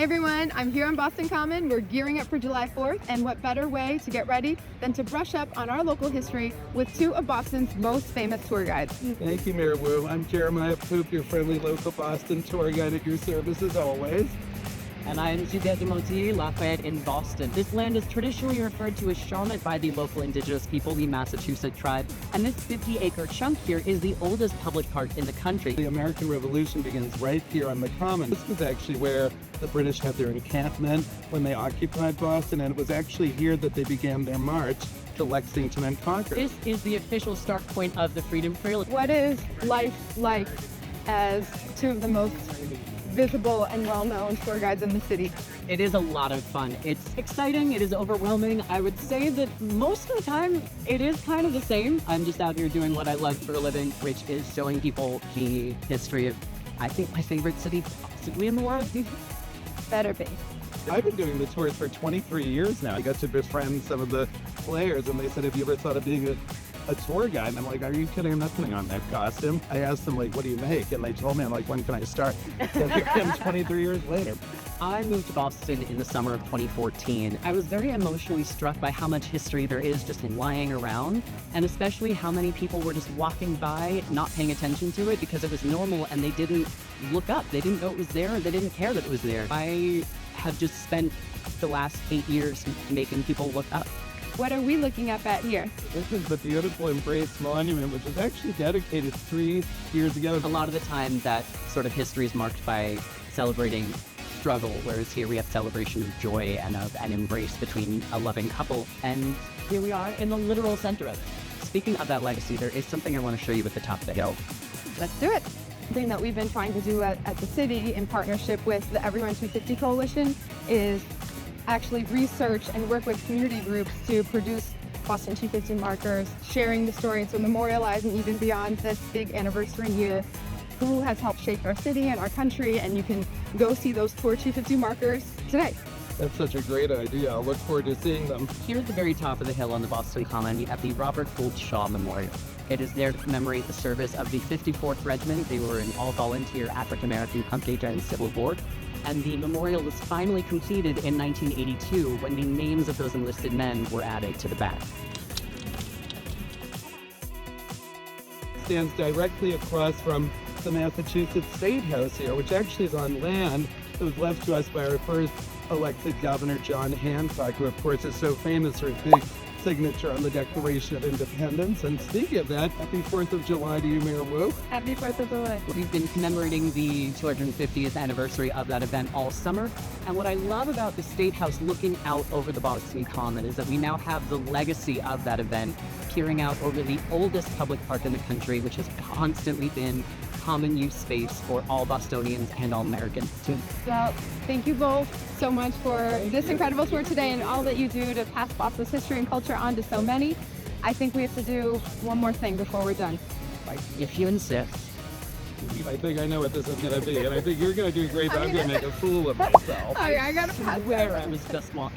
everyone, I'm here on Boston Common. We're gearing up for July 4th, and what better way to get ready than to brush up on our local history with two of Boston's most famous tour guides. Thank you, Mayor Wu. I'm Jeremiah Poope, your friendly local Boston tour guide at your service as always. And I'm Judet Lafayette in Boston. This land is traditionally referred to as Charlotte by the local indigenous people, the Massachusetts tribe. And this 50-acre chunk here is the oldest public park in the country. The American Revolution begins right here on the Common. This was actually where the British had their encampment when they occupied Boston, and it was actually here that they began their march to Lexington and Concord. This is the official start point of the Freedom Trail. What is life like as two of the most visible and well-known tour guides in the city? It is a lot of fun. It's exciting, it is overwhelming. I would say that most of the time it is kind of the same. I'm just out here doing what I love for a living, which is showing people the history of, I think, my favorite city possibly in the world. Better be. I've been doing the tours for 23 years now. I got to befriend some of the players, and they said, have you ever thought of being a tour guide? And I'm like, are you kidding? I'm not putting on that costume. I asked them, like, what do you make? And they told me, I'm like, when can I start? So here I am 23 years later. I moved to Boston in the summer of 2014. I was very emotionally struck by how much history there is just lying around, and especially how many people were just walking by, not paying attention to it because it was normal, and they didn't look up. They didn't know it was there, and they didn't care that it was there. I have just spent the last 8 years making people look up. What are we looking up at here? This is the beautiful Embrace Monument, which was actually dedicated 3 years ago. A lot of the time that sort of history is marked by celebrating struggle, whereas here we have celebration of joy and of an embrace between a loving couple. And here we are in the literal center of it. Speaking of that legacy, there is something I want to show you at the top of the hill. Let's do it. Something that we've been trying to do at the city in partnership with the Everyone 250 Coalition is actually research and work with community groups to produce Boston 250 markers, sharing the story to memorialize and even beyond this big anniversary year who has helped shape our city and our country, and you can go see those Tour 250 markers today. That's such a great idea. I'll look forward to seeing them. Here at the very top of the hill on the Boston Common, we have the Robert Gould Shaw Memorial. It is there to commemorate the service of the 54th Regiment. They were an all-volunteer African-American contingent in the Civil War. And the memorial was finally completed in 1982 when the names of those enlisted men were added to the back. It stands directly across from the Massachusetts State House here, which actually is on land that was left to us by our first elected governor, John Hancock, who of course is so famous for his big signature on the Declaration of Independence. And speaking of that, happy 4th of July to you, Mayor Wu. Happy 4th of July. We've been commemorating the 250th anniversary of that event all summer. And what I love about the State House looking out over the Boston Common is that we now have the legacy of that event peering out over the oldest public park in the country, which has constantly been common use space for all Bostonians and all Americans too. Well, thank you both so much for this incredible tour today and all that you do to pass Boston's history and culture on to so many. I think we have to do one more thing before we're done. If you insist. I think I know what this is going to be, and I think you're going to do great, but I'm going to make a fool of myself. I gotta pass. Where I was just walking.